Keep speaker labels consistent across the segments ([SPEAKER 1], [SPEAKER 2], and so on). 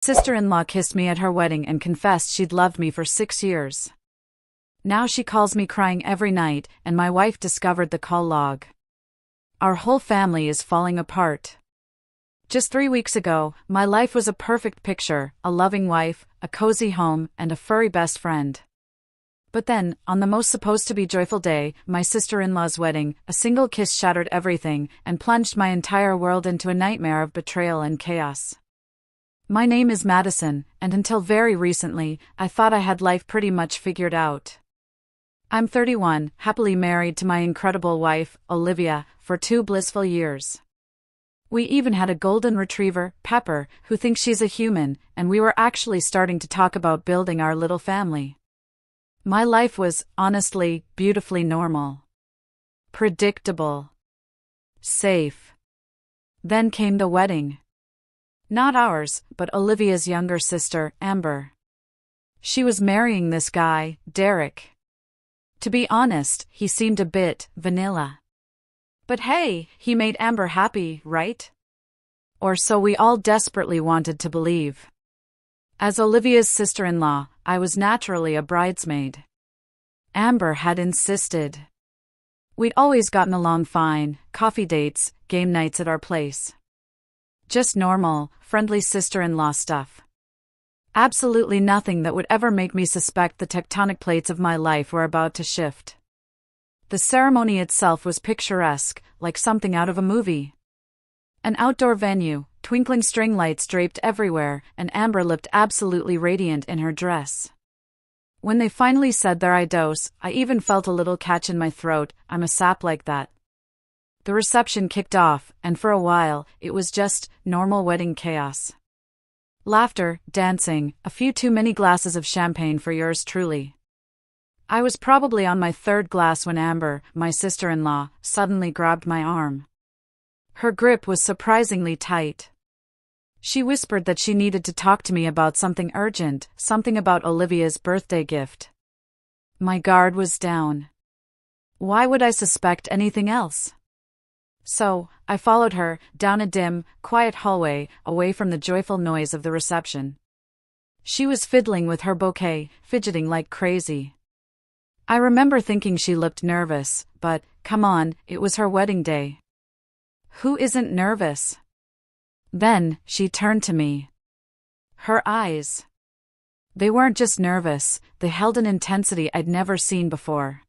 [SPEAKER 1] Sister-in-law kissed me at her wedding and confessed she'd loved me for 6 years. Now she calls me crying every night, and my wife discovered the call log. Our whole family is falling apart. Just 3 weeks ago, my life was a perfect picture, a loving wife, a cozy home, and a furry best friend. But then, on the most supposed to be joyful day, my sister-in-law's wedding, a single kiss shattered everything and plunged my entire world into a nightmare of betrayal and chaos. My name is Madison, and until very recently, I thought I had life pretty much figured out. I'm 31, happily married to my incredible wife, Olivia, for 2 blissful years. We even had a golden retriever, Pepper, who thinks she's a human, and we were actually starting to talk about building our little family. My life was, honestly, beautifully normal. Predictable. Safe. Then came the wedding. Not ours, but Olivia's younger sister, Amber. She was marrying this guy, Derek. To be honest, he seemed a bit vanilla. But hey, he made Amber happy, right? Or so we all desperately wanted to believe. As Olivia's sister-in-law, I was naturally a bridesmaid. Amber had insisted. We'd always gotten along fine, coffee dates, game nights at our place. Just normal, friendly sister-in-law stuff. Absolutely nothing that would ever make me suspect the tectonic plates of my life were about to shift. The ceremony itself was picturesque, like something out of a movie. An outdoor venue, twinkling string lights draped everywhere, and Amber looked absolutely radiant in her dress. When they finally said their I dos, I even felt a little catch in my throat. I'm a sap like that. The reception kicked off, and for a while, it was just normal wedding chaos. Laughter, dancing, a few too many glasses of champagne for yours truly. I was probably on my 3rd glass when Amber, my sister-in-law, suddenly grabbed my arm. Her grip was surprisingly tight. She whispered that she needed to talk to me about something urgent, something about Olivia's birthday gift. My guard was down. Why would I suspect anything else? So, I followed her, down a dim, quiet hallway, away from the joyful noise of the reception. She was fiddling with her bouquet, fidgeting like crazy. I remember thinking she looked nervous, but, come on, it was her wedding day. Who isn't nervous? Then, she turned to me. Her eyes. They weren't just nervous, they held an intensity I'd never seen before.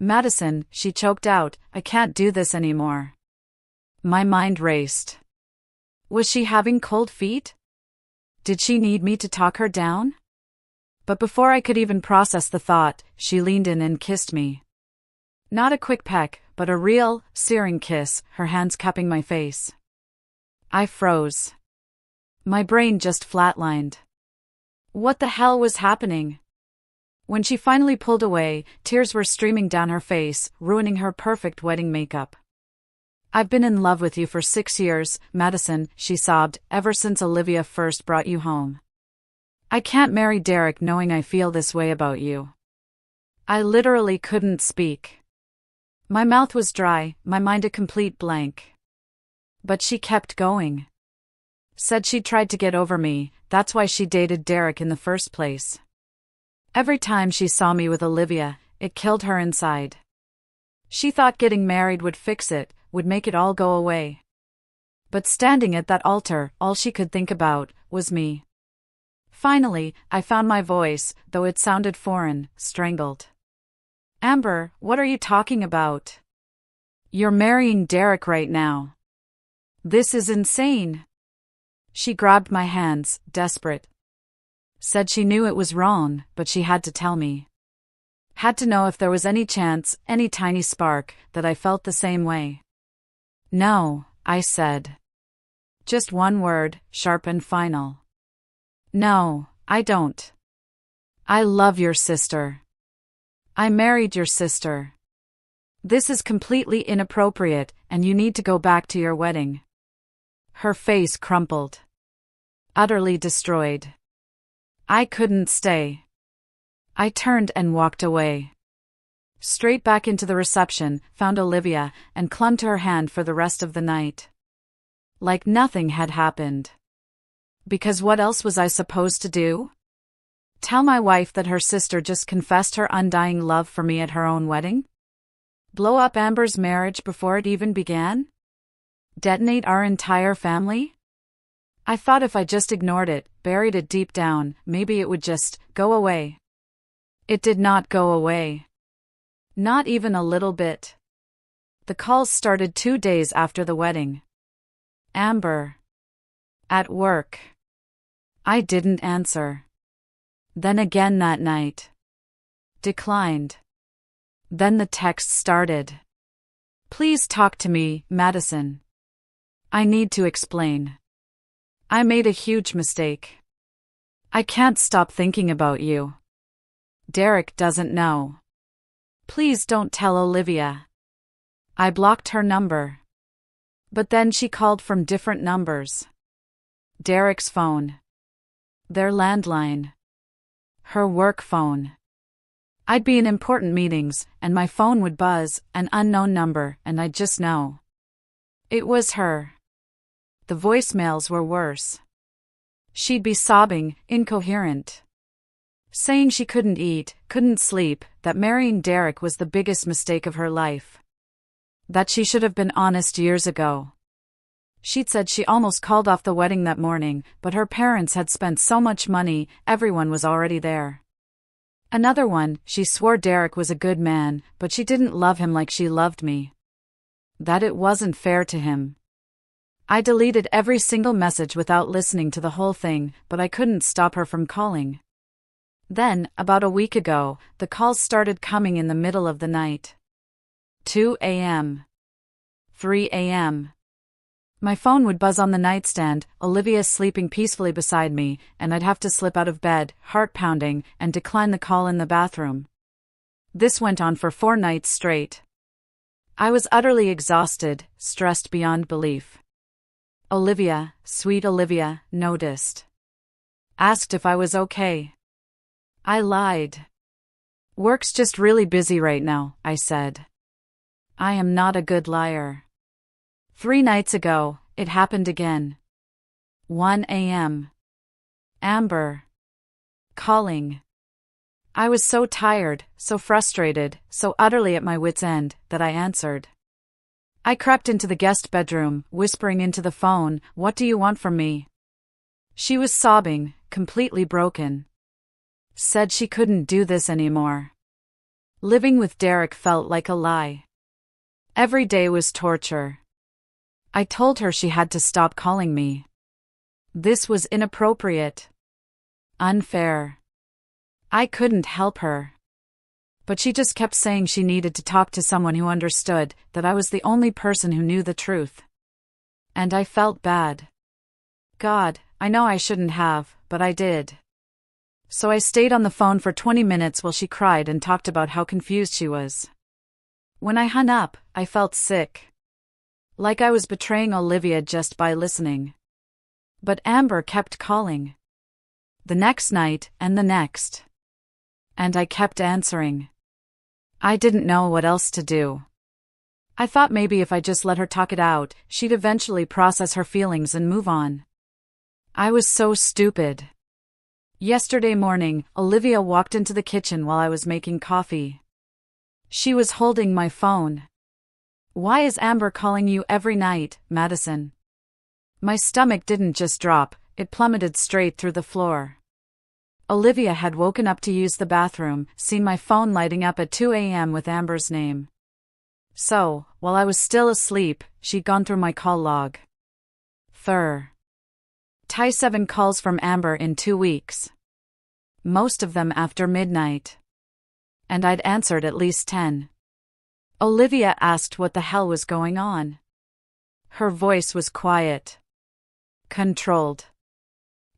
[SPEAKER 1] Madison, she choked out, I can't do this anymore. My mind raced. Was she having cold feet? Did she need me to talk her down? But before I could even process the thought, she leaned in and kissed me. Not a quick peck, but a real, searing kiss, her hands cupping my face. I froze. My brain just flatlined. What the hell was happening? When she finally pulled away, tears were streaming down her face, ruining her perfect wedding makeup. I've been in love with you for 6 years, Madison, she sobbed, ever since Olivia first brought you home. I can't marry Derek knowing I feel this way about you. I literally couldn't speak. My mouth was dry, my mind a complete blank. But she kept going. Said she tried to get over me, that's why she dated Derek in the first place. Every time she saw me with Olivia, it killed her inside. She thought getting married would fix it, would make it all go away. But standing at that altar, all she could think about was me. Finally, I found my voice, though it sounded foreign, strangled. Amber, what are you talking about? You're marrying Derek right now. This is insane. She grabbed my hands, desperate. Said she knew it was wrong, but she had to tell me. Had to know if there was any chance, any tiny spark, that I felt the same way. No, I said. Just one word, sharp and final. No, I don't. I love your sister. I married your sister. This is completely inappropriate, and you need to go back to your wedding. Her face crumpled. Utterly destroyed. I couldn't stay. I turned and walked away. Straight back into the reception, found Olivia, and clung to her hand for the rest of the night. Like nothing had happened. Because what else was I supposed to do? Tell my wife that her sister just confessed her undying love for me at her own wedding? Blow up Amber's marriage before it even began? Detonate our entire family? I thought if I just ignored it, buried it deep down, maybe it would just go away. It did not go away. Not even a little bit. The calls started 2 days after the wedding. Amber. At work. I didn't answer. Then again that night. Declined. Then the text started. Please talk to me, Madison. I need to explain. I made a huge mistake. I can't stop thinking about you. Derek doesn't know. Please don't tell Olivia. I blocked her number. But then she called from different numbers. Derek's phone. Their landline. Her work phone. I'd be in important meetings, and my phone would buzz, an unknown number, and I'd just know. It was her. The voicemails were worse. She'd be sobbing, incoherent. Saying she couldn't eat, couldn't sleep, that marrying Derek was the biggest mistake of her life. That she should have been honest years ago. She'd said she almost called off the wedding that morning, but her parents had spent so much money, everyone was already there. Another one, she swore Derek was a good man, but she didn't love him like she loved me. That it wasn't fair to him. I deleted every single message without listening to the whole thing, but I couldn't stop her from calling. Then, about a week ago, the calls started coming in the middle of the night. 2 a.m. 3 a.m. My phone would buzz on the nightstand, Olivia sleeping peacefully beside me, and I'd have to slip out of bed, heart pounding, and decline the call in the bathroom. This went on for 4 nights straight. I was utterly exhausted, stressed beyond belief. Olivia, sweet Olivia, noticed. Asked if I was okay. I lied. Work's just really busy right now, I said. I am not a good liar. 3 nights ago, it happened again. 1 a.m. Amber. Calling. I was so tired, so frustrated, so utterly at my wit's end, that I answered. I crept into the guest bedroom, whispering into the phone, "What do you want from me?" She was sobbing, completely broken. Said she couldn't do this anymore. Living with Derek felt like a lie. Every day was torture. I told her she had to stop calling me. This was inappropriate. Unfair. I couldn't help her. But she just kept saying she needed to talk to someone who understood, that I was the only person who knew the truth. And I felt bad. God, I know I shouldn't have, but I did. So I stayed on the phone for 20 minutes while she cried and talked about how confused she was. When I hung up, I felt sick. Like I was betraying Olivia just by listening. But Amber kept calling. The next night, and the next. And I kept answering. I didn't know what else to do. I thought maybe if I just let her talk it out, she'd eventually process her feelings and move on. I was so stupid. Yesterday morning, Olivia walked into the kitchen while I was making coffee. She was holding my phone. "Why is Amber calling you every night, Madison?" My stomach didn't just drop, it plummeted straight through the floor. Olivia had woken up to use the bathroom, seen my phone lighting up at 2 a.m. with Amber's name. So, while I was still asleep, she'd gone through my call log. 7 calls from Amber in 2 weeks. Most of them after midnight. And I'd answered at least 10. Olivia asked what the hell was going on. Her voice was quiet. Controlled.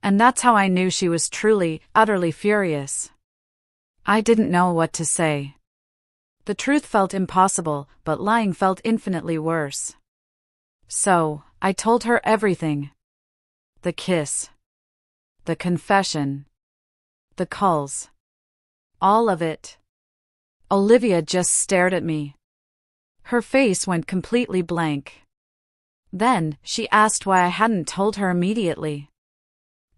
[SPEAKER 1] And that's how I knew she was truly, utterly furious. I didn't know what to say. The truth felt impossible, but lying felt infinitely worse. So, I told her everything. The kiss. The confession. The calls. All of it. Olivia just stared at me. Her face went completely blank. Then, she asked why I hadn't told her immediately.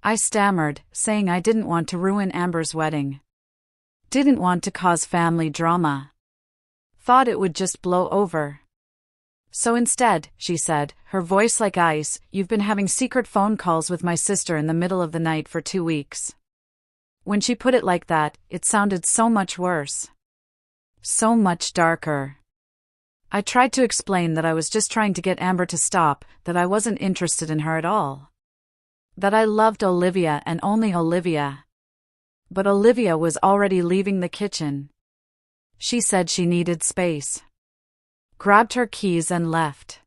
[SPEAKER 1] I stammered, saying I didn't want to ruin Amber's wedding. Didn't want to cause family drama. Thought it would just blow over. So instead, she said, her voice like ice, you've been having secret phone calls with my sister in the middle of the night for 2 weeks. When she put it like that, it sounded so much worse. So much darker. I tried to explain that I was just trying to get Amber to stop, that I wasn't interested in her at all. That I loved Olivia and only Olivia. But Olivia was already leaving the kitchen. She said she needed space. Grabbed her keys and left.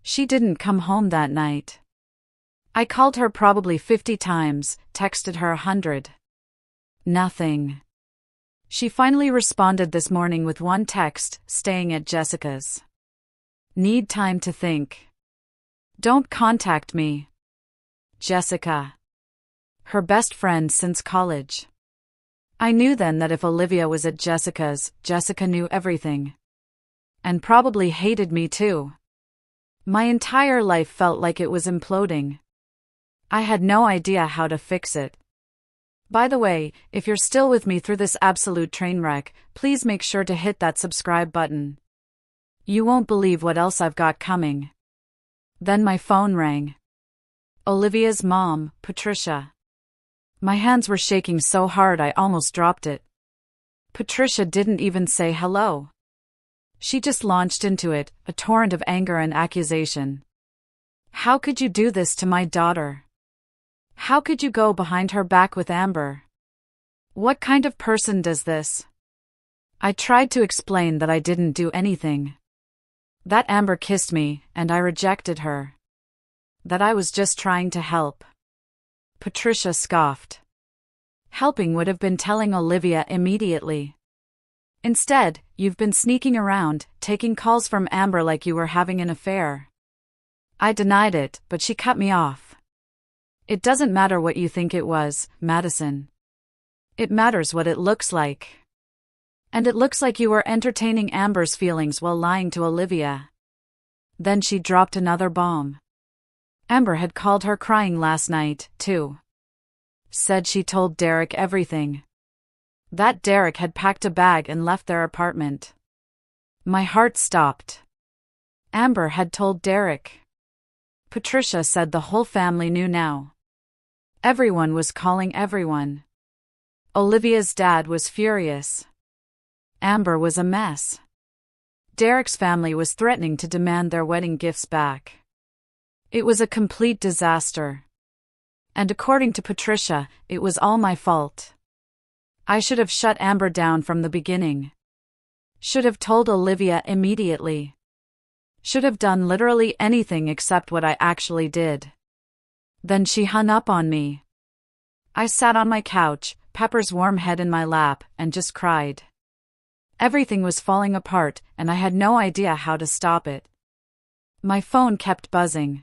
[SPEAKER 1] She didn't come home that night. I called her probably 50 times, texted her 100. Nothing. She finally responded this morning with one text, staying at Jessica's. Need time to think. Don't contact me. Jessica. Her best friend since college. I knew then that if Olivia was at Jessica's, Jessica knew everything. And probably hated me too. My entire life felt like it was imploding. I had no idea how to fix it. By the way, if you're still with me through this absolute train wreck, please make sure to hit that subscribe button. You won't believe what else I've got coming. Then my phone rang. Olivia's mom, Patricia. My hands were shaking so hard I almost dropped it. Patricia didn't even say hello. She just launched into it, a torrent of anger and accusation. How could you do this to my daughter? How could you go behind her back with Amber? What kind of person does this? I tried to explain that I didn't do anything. That Amber kissed me, and I rejected her. That I was just trying to help. Patricia scoffed. Helping would have been telling Olivia immediately. Instead, you've been sneaking around, taking calls from Amber like you were having an affair. I denied it, but she cut me off. It doesn't matter what you think it was, Madison. It matters what it looks like. And it looks like you were entertaining Amber's feelings while lying to Olivia. Then she dropped another bomb. Amber had called her crying last night, too. Said she told Derek everything. That Derek had packed a bag and left their apartment. My heart stopped. Amber had told Derek. Patricia said the whole family knew now. Everyone was calling everyone. Olivia's dad was furious. Amber was a mess. Derek's family was threatening to demand their wedding gifts back. It was a complete disaster. And according to Patricia, it was all my fault. I should have shut Amber down from the beginning. Should have told Olivia immediately. Should have done literally anything except what I actually did. Then she hung up on me. I sat on my couch, Pepper's warm head in my lap, and just cried. Everything was falling apart, and I had no idea how to stop it. My phone kept buzzing.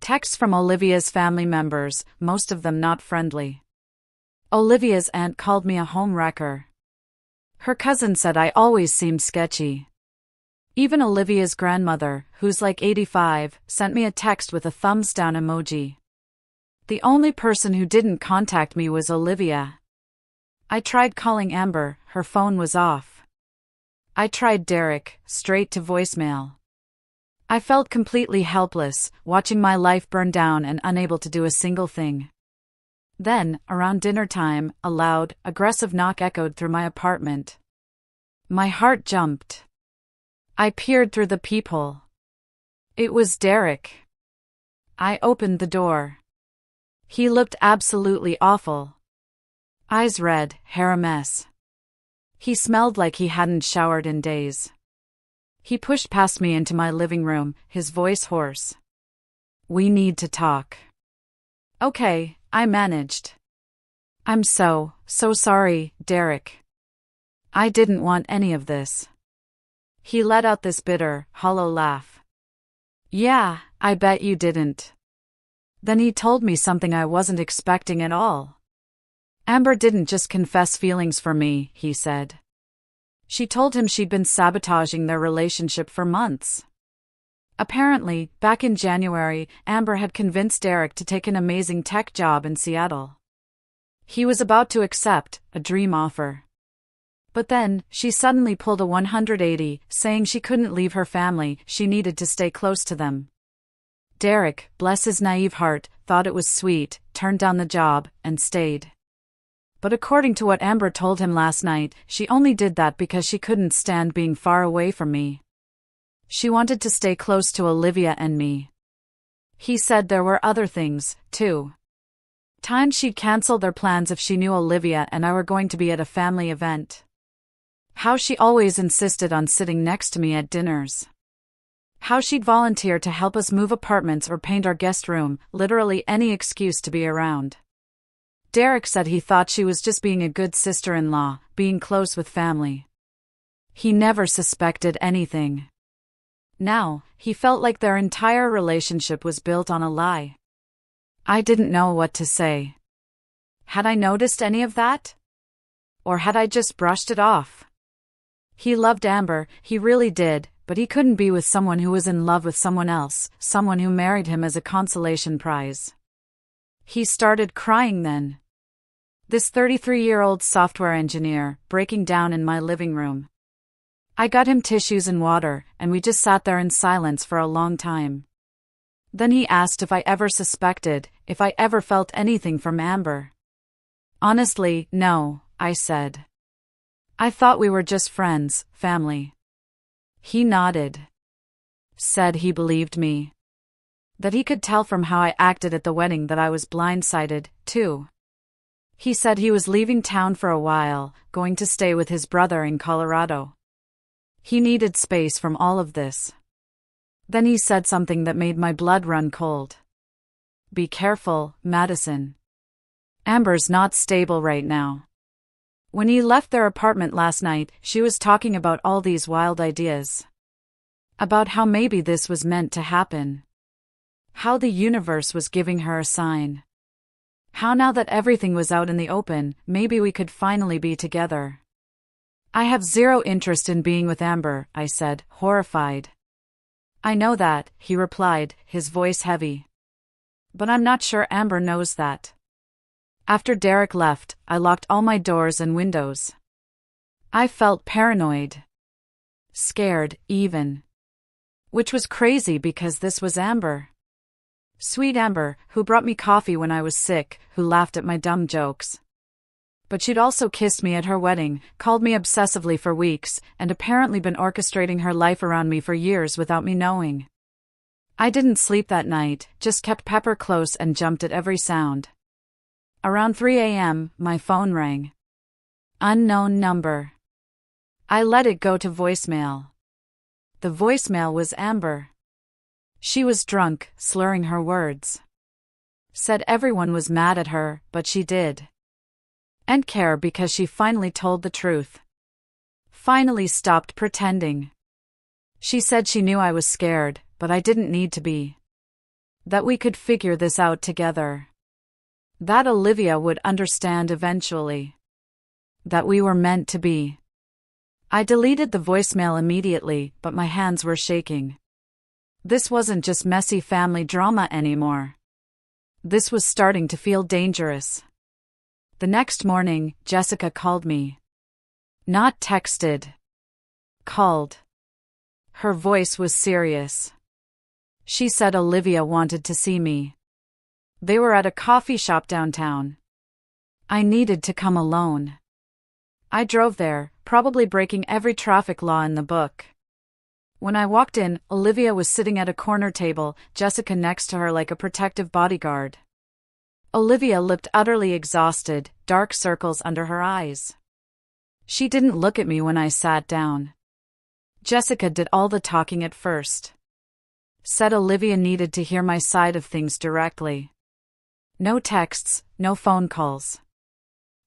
[SPEAKER 1] Texts from Olivia's family members, most of them not friendly. Olivia's aunt called me a home wrecker. Her cousin said I always seemed sketchy. Even Olivia's grandmother, who's like 85, sent me a text with a thumbs down emoji. The only person who didn't contact me was Olivia. I tried calling Amber, her phone was off. I tried Derek, straight to voicemail. I felt completely helpless, watching my life burn down and unable to do a single thing. Then, around dinner time, a loud, aggressive knock echoed through my apartment. My heart jumped. I peered through the peephole. It was Derek. I opened the door. He looked absolutely awful. Eyes red, hair a mess. He smelled like he hadn't showered in days. He pushed past me into my living room, his voice hoarse. We need to talk. Okay, I managed. I'm so sorry, Derek. I didn't want any of this. He let out this bitter, hollow laugh. Yeah, I bet you didn't. Then he told me something I wasn't expecting at all. Amber didn't just confess feelings for me, he said. She told him she'd been sabotaging their relationship for months. Apparently, back in January, Amber had convinced Derek to take an amazing tech job in Seattle. He was about to accept a dream offer. But then, she suddenly pulled a 180, saying she couldn't leave her family, she needed to stay close to them. Derek, bless his naive heart, thought it was sweet, turned down the job, and stayed. But according to what Amber told him last night, she only did that because she couldn't stand being far away from me. She wanted to stay close to Olivia and me. He said there were other things, too. Times she'd cancel their plans if she knew Olivia and I were going to be at a family event. How she always insisted on sitting next to me at dinners. How she'd volunteer to help us move apartments or paint our guest room, literally any excuse to be around. Derek said he thought she was just being a good sister-in-law, being close with family. He never suspected anything. Now, he felt like their entire relationship was built on a lie. I didn't know what to say. Had I noticed any of that? Or had I just brushed it off? He loved Amber, he really did, but he couldn't be with someone who was in love with someone else, someone who married him as a consolation prize. He started crying then. This 33-year-old software engineer, breaking down in my living room. I got him tissues and water, and we just sat there in silence for a long time. Then he asked if I ever suspected, if I ever felt anything from Amber. Honestly, no, I said. I thought we were just friends, family. He nodded. Said he believed me. That he could tell from how I acted at the wedding that I was blindsided, too. He said he was leaving town for a while, going to stay with his brother in Colorado. He needed space from all of this. Then he said something that made my blood run cold. Be careful, Madison. Amber's not stable right now. When he left their apartment last night, she was talking about all these wild ideas. About how maybe this was meant to happen. How the universe was giving her a sign. How now that everything was out in the open, maybe we could finally be together. I have zero interest in being with Amber, I said, horrified. I know that, he replied, his voice heavy. But I'm not sure Amber knows that. After Derek left, I locked all my doors and windows. I felt paranoid. Scared, even. Which was crazy because this was Amber. Sweet Amber, who brought me coffee when I was sick, who laughed at my dumb jokes. But she'd also kissed me at her wedding, called me obsessively for weeks, and apparently been orchestrating her life around me for years without me knowing. I didn't sleep that night, just kept Pepper close and jumped at every sound. Around 3 a.m., my phone rang. Unknown number. I let it go to voicemail. The voicemail was Amber. She was drunk, slurring her words. Said everyone was mad at her, but she did. And care because she finally told the truth. Finally stopped pretending. She said she knew I was scared, but I didn't need to be. That we could figure this out together. That Olivia would understand eventually. That we were meant to be. I deleted the voicemail immediately, but my hands were shaking. This wasn't just messy family drama anymore. This was starting to feel dangerous. The next morning, Jessica called me. Not texted. Called. Her voice was serious. She said Olivia wanted to see me. They were at a coffee shop downtown. I needed to come alone. I drove there, probably breaking every traffic law in the book. When I walked in, Olivia was sitting at a corner table, Jessica next to her like a protective bodyguard. Olivia looked utterly exhausted, dark circles under her eyes. She didn't look at me when I sat down. Jessica did all the talking at first. Said Olivia needed to hear my side of things directly. No texts, no phone calls.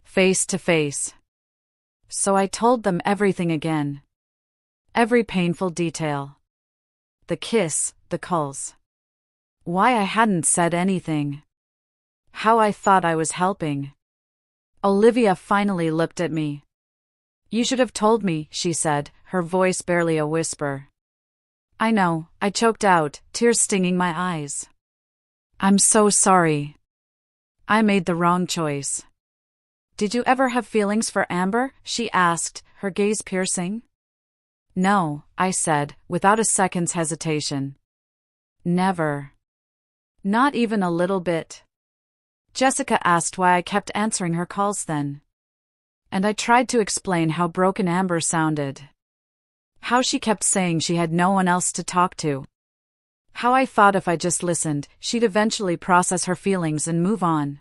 [SPEAKER 1] Face to face. So I told them everything again. Every painful detail. The kiss, the calls. Why I hadn't said anything. How I thought I was helping. Olivia finally looked at me. You should have told me, she said, her voice barely a whisper. I know, I choked out, tears stinging my eyes. I'm so sorry. I made the wrong choice. Did you ever have feelings for Amber? She asked, her gaze piercing. No, I said, without a second's hesitation. Never. Not even a little bit. Jessica asked why I kept answering her calls then. And I tried to explain how broken Amber sounded. How she kept saying she had no one else to talk to. How I thought if I just listened, she'd eventually process her feelings and move on.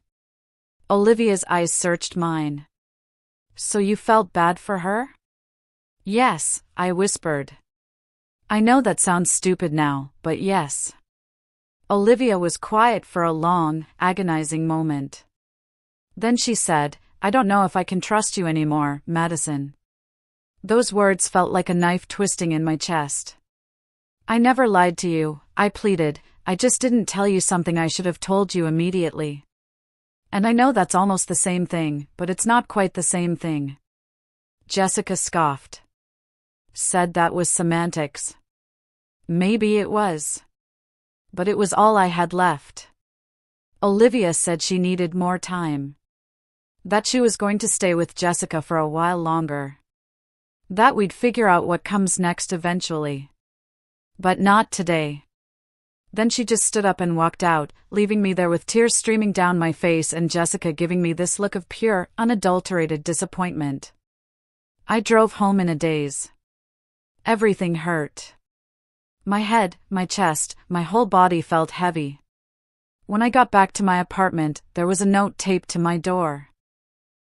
[SPEAKER 1] Olivia's eyes searched mine. So you felt bad for her? Yes, I whispered. I know that sounds stupid now, but yes. Olivia was quiet for a long, agonizing moment. Then she said, I don't know if I can trust you anymore, Madison. Those words felt like a knife twisting in my chest. I never lied to you, I pleaded, I just didn't tell you something I should have told you immediately. And I know that's almost the same thing, but it's not quite the same thing. Jessica scoffed. Said that was semantics. Maybe it was. But it was all I had left. Olivia said she needed more time. That she was going to stay with Jessica for a while longer. That we'd figure out what comes next eventually. But not today. Then she just stood up and walked out, leaving me there with tears streaming down my face and Jessica giving me this look of pure, unadulterated disappointment. I drove home in a daze. Everything hurt. My head, my chest, my whole body felt heavy. When I got back to my apartment, there was a note taped to my door.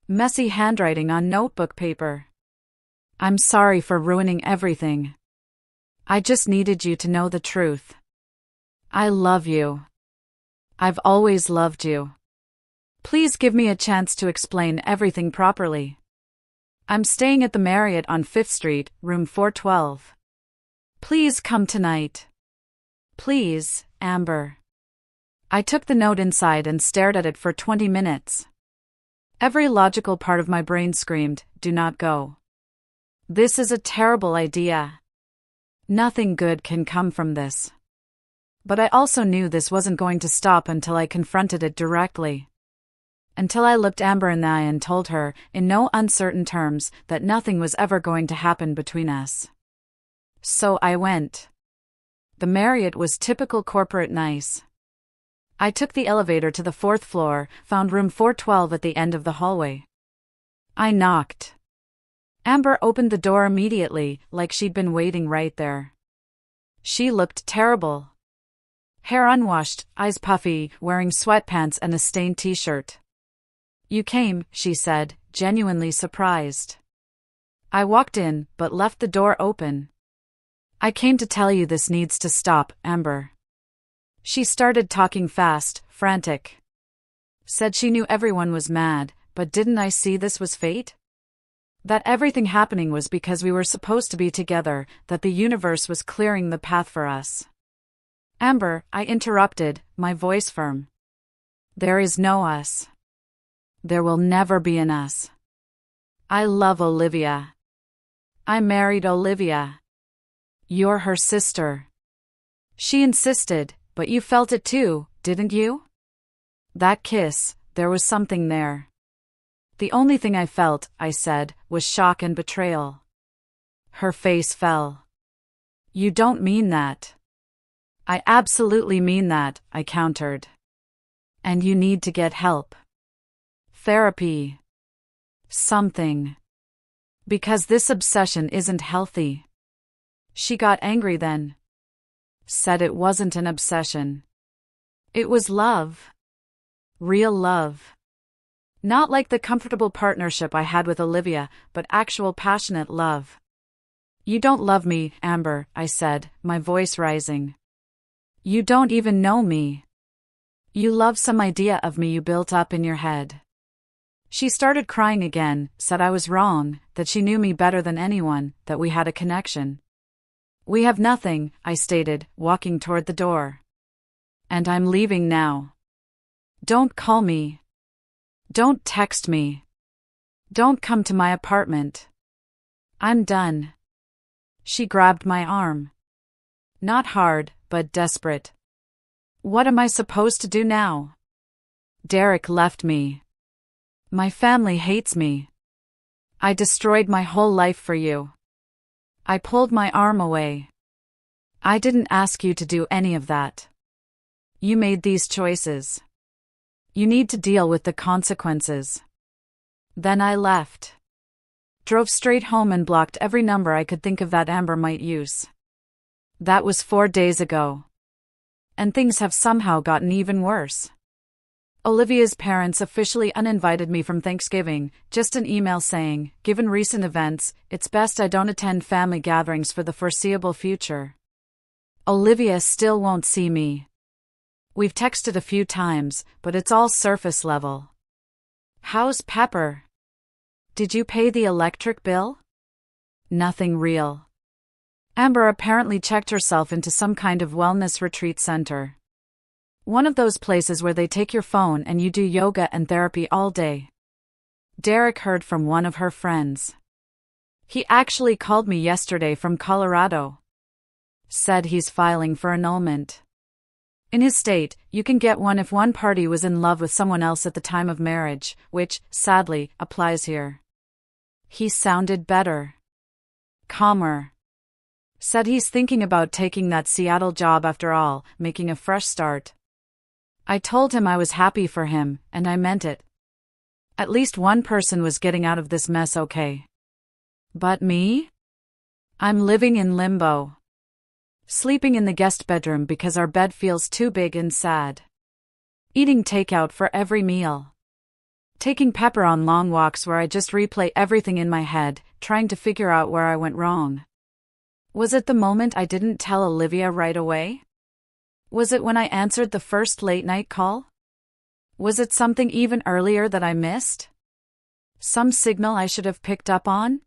[SPEAKER 1] Messy handwriting on notebook paper. I'm sorry for ruining everything. I just needed you to know the truth. I love you. I've always loved you. Please give me a chance to explain everything properly. I'm staying at the Marriott on 5th Street, room 412. Please come tonight. Please, Amber. I took the note inside and stared at it for 20 minutes. Every logical part of my brain screamed, do not go. This is a terrible idea. Nothing good can come from this. But I also knew this wasn't going to stop until I confronted it directly. Until I looked Amber in the eye and told her, in no uncertain terms, that nothing was ever going to happen between us. So I went. The Marriott was typical corporate nice. I took the elevator to the 4th floor, found room 412 at the end of the hallway. I knocked. Amber opened the door immediately, like she'd been waiting right there. She looked terrible. Hair unwashed, eyes puffy, wearing sweatpants and a stained t-shirt. You came, she said, genuinely surprised. I walked in, but left the door open. I came to tell you this needs to stop, Amber. She started talking fast, frantic. Said she knew everyone was mad, but didn't I see this was fate? That everything happening was because we were supposed to be together, that the universe was clearing the path for us. Amber, I interrupted, my voice firm. There is no us. There will never be an us. I love Olivia. I married Olivia. You're her sister. She insisted, but you felt it too, didn't you? That kiss, there was something there. The only thing I felt, I said, was shock and betrayal. Her face fell. You don't mean that. I absolutely mean that, I countered. And you need to get help. Therapy. Something. Because this obsession isn't healthy. She got angry then. Said it wasn't an obsession. It was love. Real love. Not like the comfortable partnership I had with Olivia, but actual passionate love. You don't love me, Amber, I said, my voice rising. You don't even know me. You love some idea of me you built up in your head. She started crying again, said I was wrong, that she knew me better than anyone, that we had a connection. We have nothing, I stated, walking toward the door. And I'm leaving now. Don't call me. Don't text me. Don't come to my apartment. I'm done. She grabbed my arm. Not hard, but desperate. What am I supposed to do now? Derek left me. My family hates me. I destroyed my whole life for you. I pulled my arm away. I didn't ask you to do any of that. You made these choices. You need to deal with the consequences. Then I left. Drove straight home and blocked every number I could think of that Amber might use. That was 4 days ago. And things have somehow gotten even worse. Olivia's parents officially uninvited me from Thanksgiving, just an email saying, given recent events, it's best I don't attend family gatherings for the foreseeable future. Olivia still won't see me. We've texted a few times, but it's all surface level. How's Pepper? Did you pay the electric bill? Nothing real. Amber apparently checked herself into some kind of wellness retreat center. One of those places where they take your phone and you do yoga and therapy all day. Derek heard from one of her friends. He actually called me yesterday from Colorado. Said he's filing for annulment. In his state, you can get one if one party was in love with someone else at the time of marriage, which, sadly, applies here. He sounded better. Calmer. Said he's thinking about taking that Seattle job after all, making a fresh start. I told him I was happy for him, and I meant it. At least one person was getting out of this mess okay. But me? I'm living in limbo. Sleeping in the guest bedroom because our bed feels too big and sad. Eating takeout for every meal. Taking Pepper on long walks where I just replay everything in my head, trying to figure out where I went wrong. Was it the moment I didn't tell Olivia right away? Was it when I answered the first late-night call? Was it something even earlier that I missed? Some signal I should have picked up on?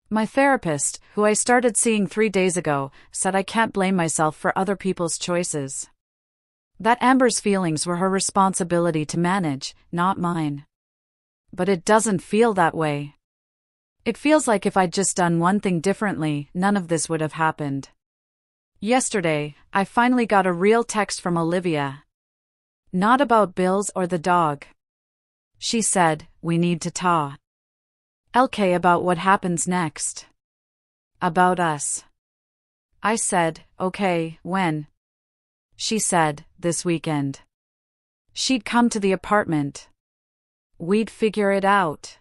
[SPEAKER 1] My therapist, who I started seeing 3 days ago, said I can't blame myself for other people's choices. That Amber's feelings were her responsibility to manage, not mine. But it doesn't feel that way. It feels like if I'd just done one thing differently, none of this would have happened. Yesterday, I finally got a real text from Olivia. Not about bills or the dog. She said, we need to talk. LK about what happens next. About us. I said, okay, when? She said, this weekend. She'd come to the apartment. We'd figure it out.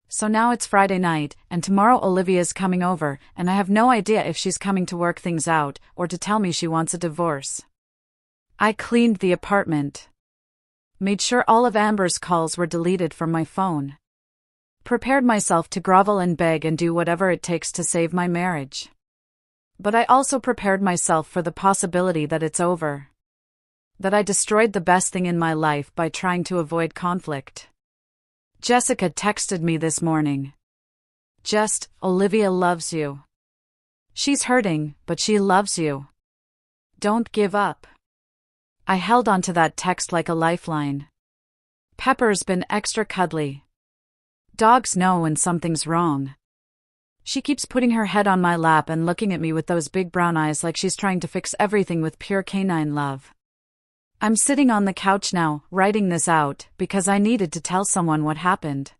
[SPEAKER 1] So now it's Friday night, and tomorrow Olivia's coming over, and I have no idea if she's coming to work things out, or to tell me she wants a divorce. I cleaned the apartment. Made sure all of Amber's calls were deleted from my phone. Prepared myself to grovel and beg and do whatever it takes to save my marriage. But I also prepared myself for the possibility that it's over. That I destroyed the best thing in my life by trying to avoid conflict. Jessica texted me this morning. Just, Olivia loves you. She's hurting, but she loves you. Don't give up. I held onto that text like a lifeline. Pepper's been extra cuddly. Dogs know when something's wrong. She keeps putting her head on my lap and looking at me with those big brown eyes like she's trying to fix everything with pure canine love. I'm sitting on the couch now, writing this out, because I needed to tell someone what happened.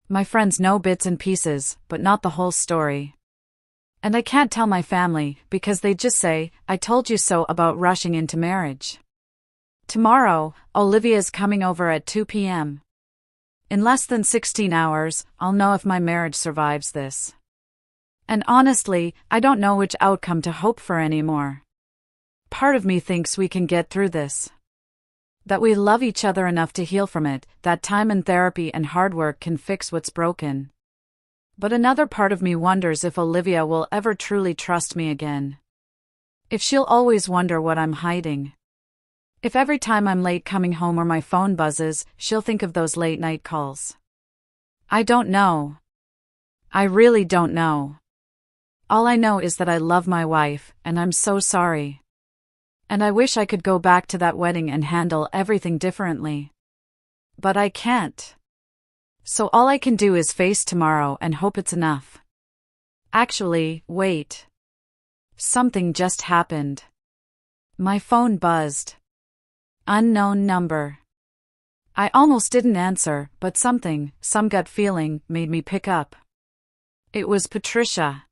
[SPEAKER 1] My friends know bits and pieces, but not the whole story. And I can't tell my family, because they just say, I told you so about rushing into marriage. Tomorrow, Olivia's coming over at 2 p.m. In less than 16 hours, I'll know if my marriage survives this. And honestly, I don't know which outcome to hope for anymore. Part of me thinks we can get through this. That we love each other enough to heal from it, that time and therapy and hard work can fix what's broken. But another part of me wonders if Olivia will ever truly trust me again. If she'll always wonder what I'm hiding. If every time I'm late coming home or my phone buzzes, she'll think of those late night calls. I don't know. I really don't know. All I know is that I love my wife, and I'm so sorry. And I wish I could go back to that wedding and handle everything differently. But I can't. So all I can do is face tomorrow and hope it's enough. Actually, wait. Something just happened. My phone buzzed. Unknown number. I almost didn't answer, but some gut feeling, made me pick up. It was Patricia,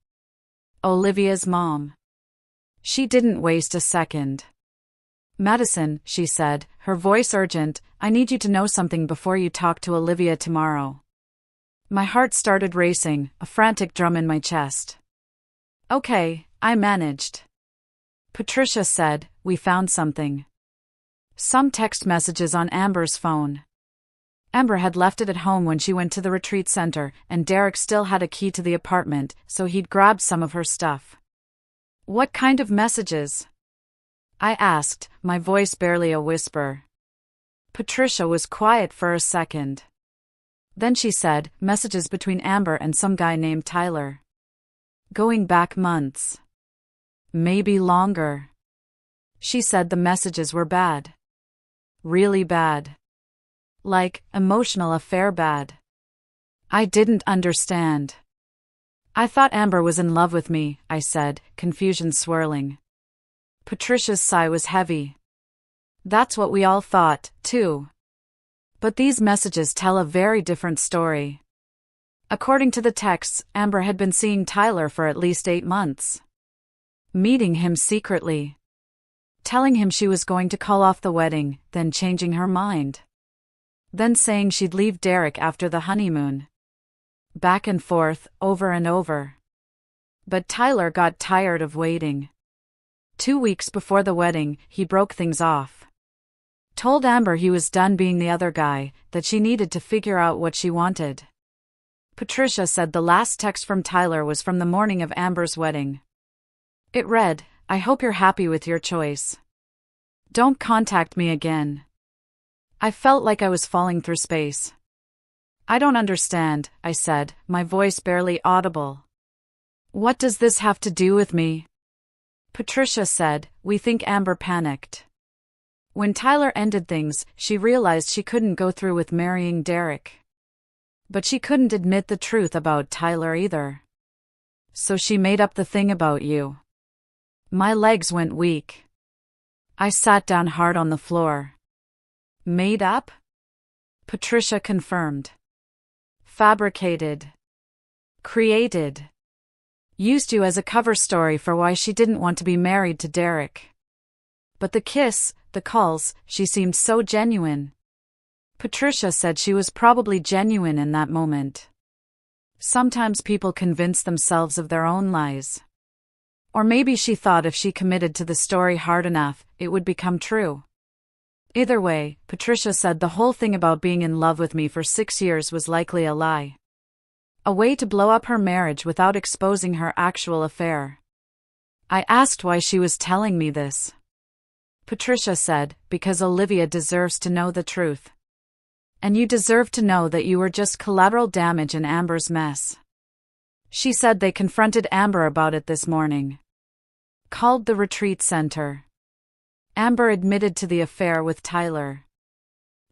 [SPEAKER 1] Olivia's mom. She didn't waste a second. "Madison," she said, her voice urgent, "I need you to know something before you talk to Olivia tomorrow." My heart started racing, a frantic drum in my chest. "Okay," I managed. Patricia said, "We found something." Some text messages on Amber's phone. Amber had left it at home when she went to the retreat center, and Derek still had a key to the apartment, so he'd grabbed some of her stuff. "What kind of messages?" I asked, my voice barely a whisper. Patricia was quiet for a second. Then she said, "Messages between Amber and some guy named Tyler. Going back months. Maybe longer." She said the messages were bad. Really bad. Like, emotional affair bad. I didn't understand. "I thought Amber was in love with me," I said, confusion swirling. Patricia's sigh was heavy. "That's what we all thought, too. But these messages tell a very different story." According to the texts, Amber had been seeing Tyler for at least 8 months. Meeting him secretly. Telling him she was going to call off the wedding, then changing her mind. Then saying she'd leave Derek after the honeymoon. Back and forth, over and over. But Tyler got tired of waiting. 2 weeks before the wedding, he broke things off. Told Amber he was done being the other guy, that she needed to figure out what she wanted. Patricia said the last text from Tyler was from the morning of Amber's wedding. It read, "I hope you're happy with your choice. Don't contact me again." I felt like I was falling through space. "I don't understand," I said, my voice barely audible. "What does this have to do with me?" Patricia said, "We think Amber panicked. When Tyler ended things, she realized she couldn't go through with marrying Derek. But she couldn't admit the truth about Tyler either. So she made up the thing about you." My legs went weak. I sat down hard on the floor. "Made up?" Patricia confirmed. "Fabricated. Created. Used you as a cover story for why she didn't want to be married to Derek. But the kiss, the calls, she seemed so genuine." Patricia said she was probably genuine in that moment. Sometimes people convince themselves of their own lies. Or maybe she thought if she committed to the story hard enough, it would become true. Either way, Patricia said the whole thing about being in love with me for 6 years was likely a lie. A way to blow up her marriage without exposing her actual affair. I asked why she was telling me this. Patricia said, "Because Olivia deserves to know the truth. And you deserve to know that you were just collateral damage in Amber's mess." She said they confronted Amber about it this morning. Called the retreat center. Amber admitted to the affair with Tyler.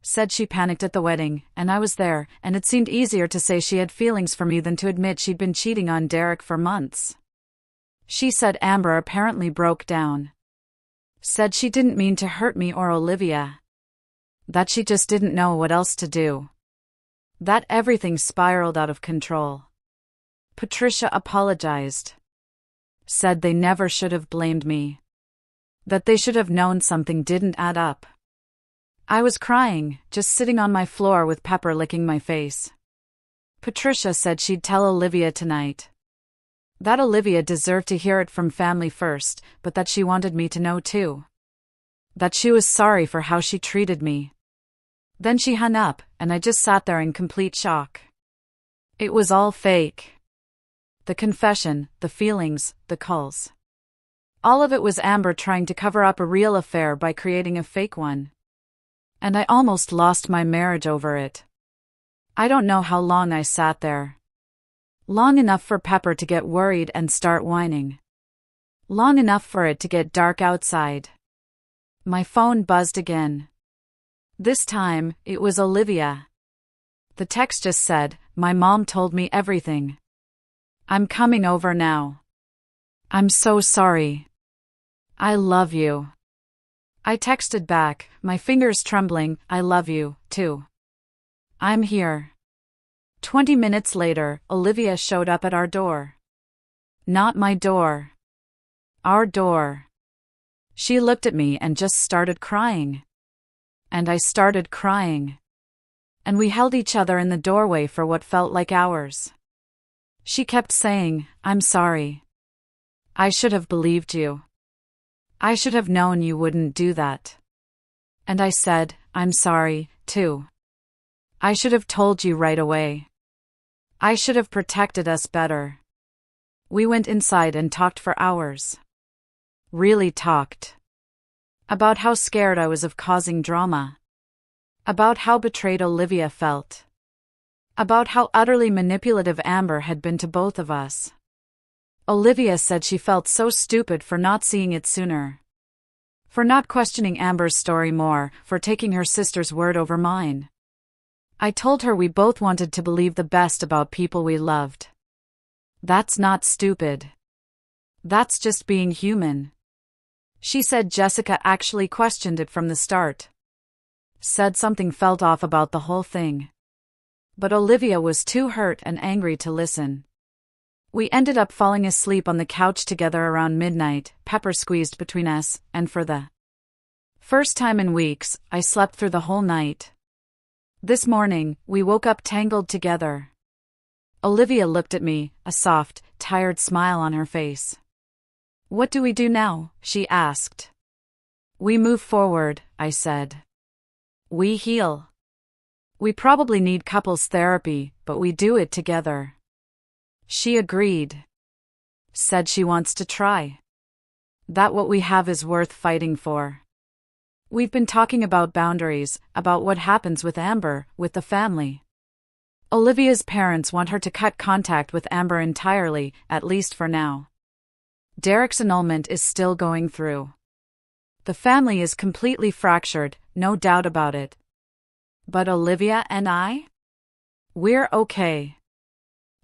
[SPEAKER 1] Said she panicked at the wedding, and I was there, and it seemed easier to say she had feelings for me than to admit she'd been cheating on Derek for months. She said Amber apparently broke down. Said she didn't mean to hurt me or Olivia. That she just didn't know what else to do. That everything spiraled out of control. Patricia apologized. Said they never should have blamed me. That they should have known something didn't add up. I was crying, just sitting on my floor with pepper licking my face. Patricia said she'd tell Olivia tonight. That Olivia deserved to hear it from family first, but that she wanted me to know too. That she was sorry for how she treated me. Then she hung up, and I just sat there in complete shock. It was all fake. The confession, the feelings, the calls. All of it was Amber trying to cover up a real affair by creating a fake one. And I almost lost my marriage over it. I don't know how long I sat there. Long enough for Pepper to get worried and start whining. Long enough for it to get dark outside. My phone buzzed again. This time, it was Olivia. The text just said, "My mom told me everything. I'm coming over now." I'm so sorry. I love you. I texted back, my fingers trembling, I love you, too. I'm here. 20 minutes later, Olivia showed up at our door. Not my door. Our door. She looked at me and just started crying. And I started crying. And we held each other in the doorway for what felt like hours. She kept saying, I'm sorry. I should have believed you. I should have known you wouldn't do that. And I said, I'm sorry, too. I should have told you right away. I should have protected us better. We went inside and talked for hours. Really talked. About how scared I was of causing drama. About how betrayed Olivia felt. About how utterly manipulative Amber had been to both of us. Olivia said she felt so stupid for not seeing it sooner. For not questioning Amber's story more, for taking her sister's word over mine. I told her we both wanted to believe the best about people we loved. That's not stupid. That's just being human. She said Jessica actually questioned it from the start. Said something felt off about the whole thing. But Olivia was too hurt and angry to listen. We ended up falling asleep on the couch together around midnight, Pepper squeezed between us, and for the first time in weeks, I slept through the whole night. This morning, we woke up tangled together. Olivia looked at me, a soft, tired smile on her face. What do we do now? She asked. We move forward, I said. We heal. We probably need couples therapy, but we do it together. She agreed. Said she wants to try. That what we have is worth fighting for. We've been talking about boundaries, about what happens with Amber, with the family. Olivia's parents want her to cut contact with Amber entirely, at least for now. Derek's annulment is still going through. The family is completely fractured, no doubt about it. But Olivia and I? We're okay.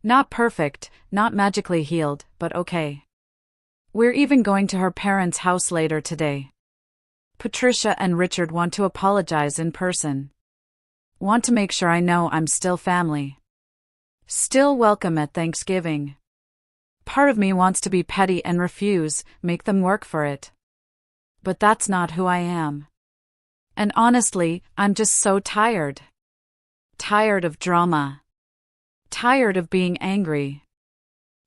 [SPEAKER 1] Not perfect, not magically healed, but okay. We're even going to her parents' house later today. Patricia and Richard want to apologize in person. Want to make sure I know I'm still family. Still welcome at Thanksgiving. Part of me wants to be petty and refuse, make them work for it. But that's not who I am. And honestly, I'm just so tired. Tired of drama. Tired of being angry.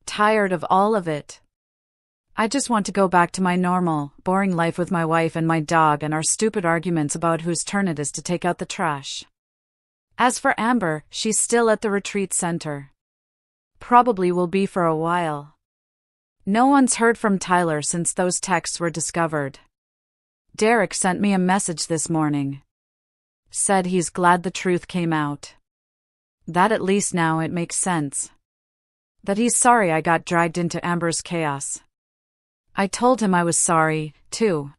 [SPEAKER 1] Tired of all of it. I just want to go back to my normal, boring life with my wife and my dog and our stupid arguments about whose turn it is to take out the trash. As for Amber, she's still at the retreat center. Probably will be for a while. No one's heard from Tyler since those texts were discovered. Derek sent me a message this morning. Said he's glad the truth came out. That at least now it makes sense. That he's sorry I got dragged into Amber's chaos. I told him I was sorry, too.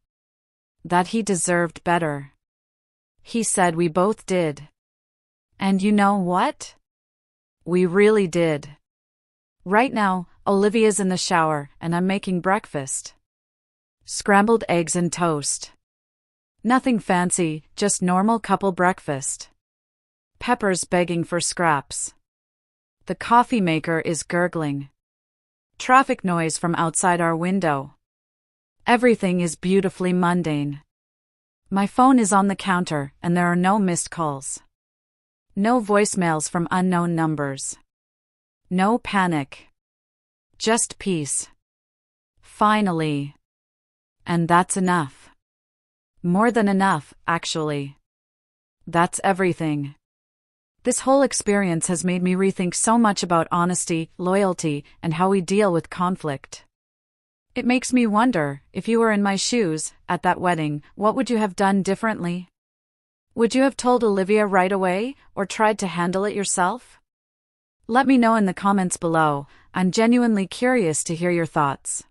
[SPEAKER 1] That he deserved better. He said we both did. And you know what? We really did. Right now, Olivia's in the shower and I'm making breakfast. Scrambled eggs and toast. Nothing fancy, just normal couple breakfast. Pepper's begging for scraps. The coffee maker is gurgling. Traffic noise from outside our window. Everything is beautifully mundane. My phone is on the counter and there are no missed calls. No voicemails from unknown numbers. No panic. Just peace. Finally. And that's enough. More than enough, actually. That's everything. This whole experience has made me rethink so much about honesty, loyalty, and how we deal with conflict. It makes me wonder, if you were in my shoes, at that wedding, what would you have done differently? Would you have told Olivia right away, or tried to handle it yourself? Let me know in the comments below. I'm genuinely curious to hear your thoughts.